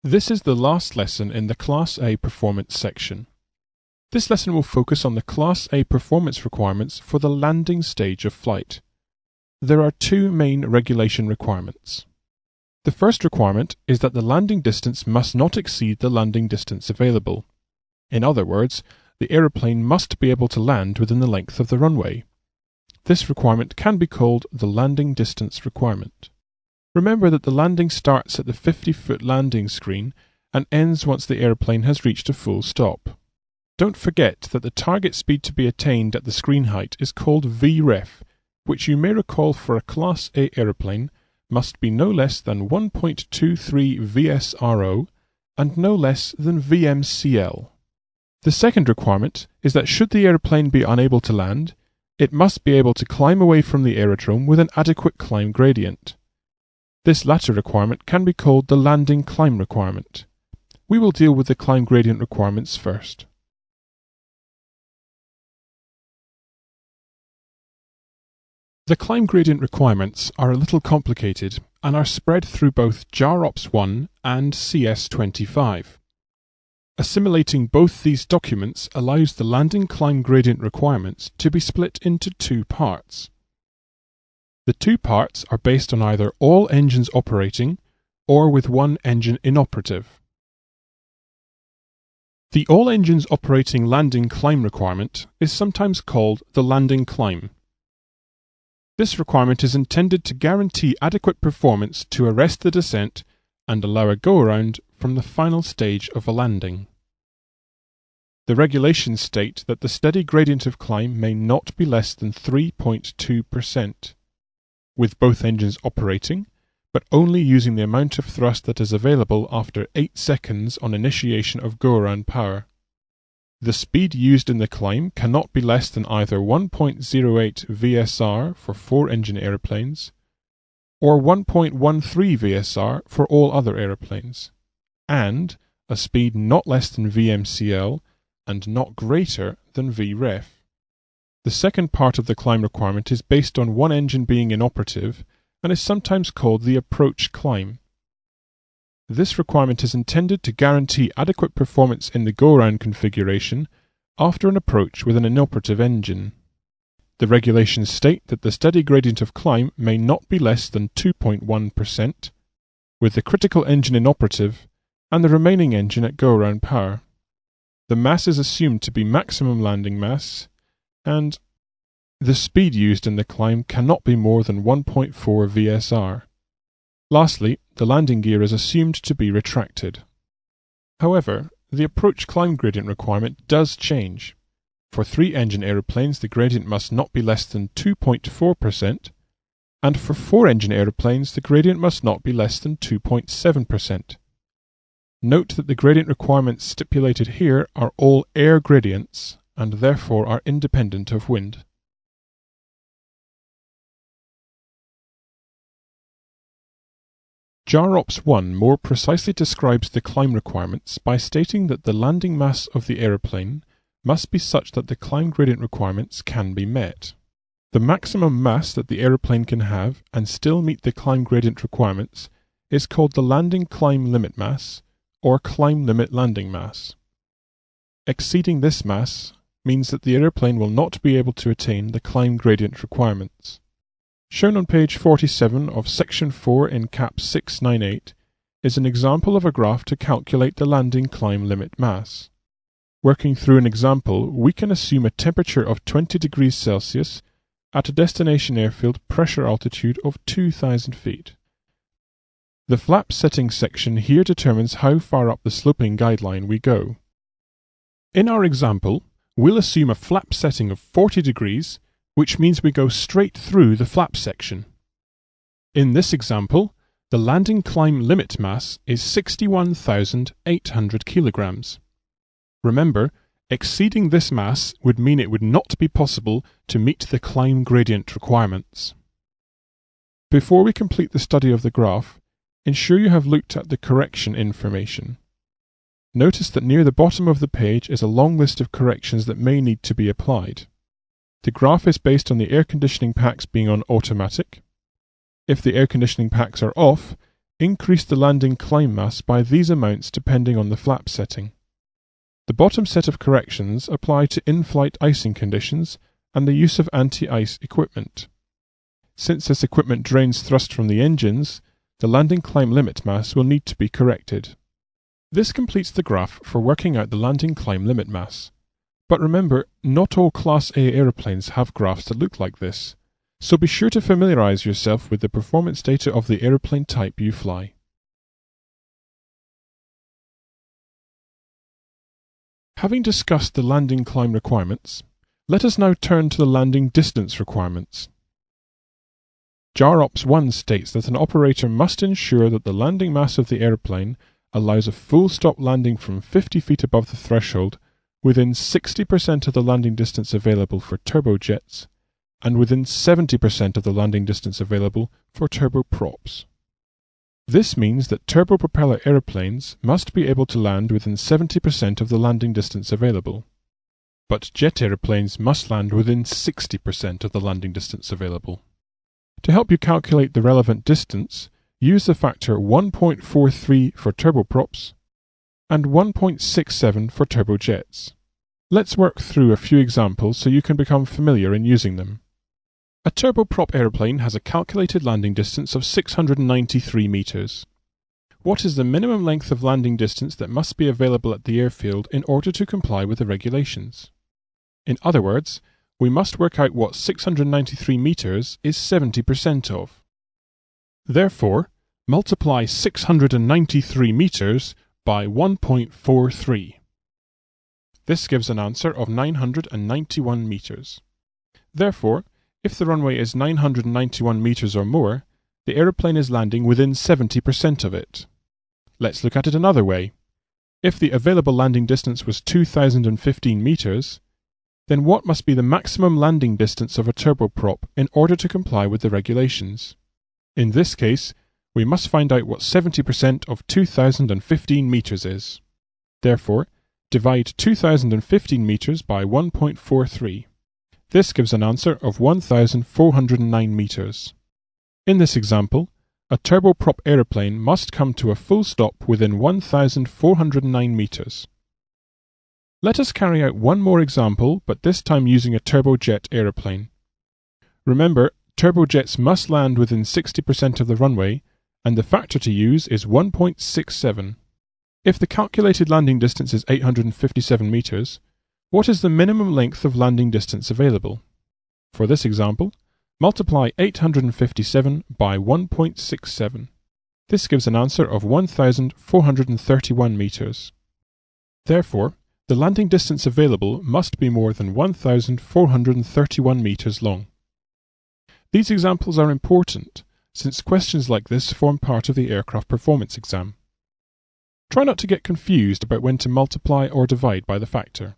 This is the last lesson in the Class A performance section. This lesson will focus on the Class A performance requirements for the landing stage of flight. There are two main regulation requirements. The first requirement is that the landing distance must not exceed the landing distance available. In other words, the aeroplane must be able to land within the length of the runway. This requirement can be called the landing distance requirement. Remember that the landing starts at the 50-foot landing screen and ends once the airplane has reached a full stop. Don't forget that the target speed to be attained at the screen height is called VREF, which you may recall for a Class A airplane must be no less than 1.23 VSRO and no less than VMCL. The second requirement is that should the airplane be unable to land, it must be able to climb away from the aerodrome with an adequate climb gradient. This latter requirement can be called the landing climb requirement. We will deal with the climb gradient requirements first. The climb gradient requirements are a little complicated and are spread through both JAROPS 1 and CS25. Assimilating both these documents allows the landing climb gradient requirements to be split into two parts. The two parts are based on either all engines operating or with one engine inoperative. The all engines operating landing climb requirement is sometimes called the landing climb. This requirement is intended to guarantee adequate performance to arrest the descent and allow a go-around from the final stage of a landing. The regulations state that the steady gradient of climb may not be less than 3.2%, with both engines operating, but only using the amount of thrust that is available after 8 seconds on initiation of go-around power. The speed used in the climb cannot be less than either 1.08 VSR for 4-engine aeroplanes or 1.13 VSR for all other aeroplanes, and a speed not less than VMCL and not greater than VREF. The second part of the climb requirement is based on one engine being inoperative and is sometimes called the approach climb. This requirement is intended to guarantee adequate performance in the go-around configuration after an approach with an inoperative engine. The regulations state that the steady gradient of climb may not be less than 2.1%, with the critical engine inoperative and the remaining engine at go-around power. The mass is assumed to be maximum landing mass, and the speed used in the climb cannot be more than 1.4 VSR. Lastly, the landing gear is assumed to be retracted. However, the approach climb gradient requirement does change. For 3-engine aeroplanes, the gradient must not be less than 2.4%, and for 4-engine aeroplanes, the gradient must not be less than 2.7%. Note that the gradient requirements stipulated here are all air gradients, and therefore are independent of wind. JAROPS 1 more precisely describes the climb requirements by stating that the landing mass of the aeroplane must be such that the climb gradient requirements can be met. The maximum mass that the aeroplane can have and still meet the climb gradient requirements is called the landing climb limit mass or climb limit landing mass. Exceeding this mass means that the aeroplane will not be able to attain the climb gradient requirements. Shown on page 47 of section 4 in cap 698 is an example of a graph to calculate the landing climb limit mass. Working through an example, we can assume a temperature of 20 degrees Celsius at a destination airfield pressure altitude of 2,000 feet. The flap setting section here determines how far up the sloping guideline we go. In our example, we'll assume a flap setting of 40 degrees, which means we go straight through the flap section. In this example, the landing climb limit mass is 61,800 kilograms. Remember, exceeding this mass would mean it would not be possible to meet the climb gradient requirements. Before we complete the study of the graph, ensure you have looked at the correction information. Notice that near the bottom of the page is a long list of corrections that may need to be applied. The graph is based on the air conditioning packs being on automatic. If the air conditioning packs are off, increase the landing climb mass by these amounts depending on the flap setting. The bottom set of corrections apply to in-flight icing conditions and the use of anti-ice equipment. Since this equipment drains thrust from the engines, the landing climb limit mass will need to be corrected. This completes the graph for working out the landing climb limit mass. But remember, not all Class A aeroplanes have graphs that look like this, so be sure to familiarize yourself with the performance data of the aeroplane type you fly. Having discussed the landing climb requirements, let us now turn to the landing distance requirements. JAR Ops 1 states that an operator must ensure that the landing mass of the aeroplane allows a full stop landing from 50 feet above the threshold within 60% of the landing distance available for turbojets and within 70% of the landing distance available for turboprops. This means that turbopropeller aeroplanes must be able to land within 70% of the landing distance available, but jet aeroplanes must land within 60% of the landing distance available. To help you calculate the relevant distance, use the factor 1.43 for turboprops and 1.67 for turbojets. Let's work through a few examples so you can become familiar in using them. A turboprop aeroplane has a calculated landing distance of 693 meters. What is the minimum length of landing distance that must be available at the airfield in order to comply with the regulations? In other words, we must work out what 693 meters is 70% of. Therefore, multiply 693 meters by 1.43. This gives an answer of 991 meters. Therefore, if the runway is 991 meters or more, the aeroplane is landing within 70% of it. Let's look at it another way. If the available landing distance was 2015 meters, then what must be the maximum landing distance of a turboprop in order to comply with the regulations? In this case, we must find out what 70% of 2015 meters is. Therefore, divide 2015 meters by 1.43. This gives an answer of 1,409 meters. In this example, a turboprop aeroplane must come to a full stop within 1,409 meters. Let us carry out one more example, but this time using a turbojet aeroplane. Remember, turbojets must land within 60% of the runway, and the factor to use is 1.67. If the calculated landing distance is 857 meters, what is the minimum length of landing distance available? For this example, multiply 857 by 1.67. This gives an answer of 1,431 meters. Therefore, the landing distance available must be more than 1,431 meters long. These examples are important, since questions like this form part of the aircraft performance exam. Try not to get confused about when to multiply or divide by the factor.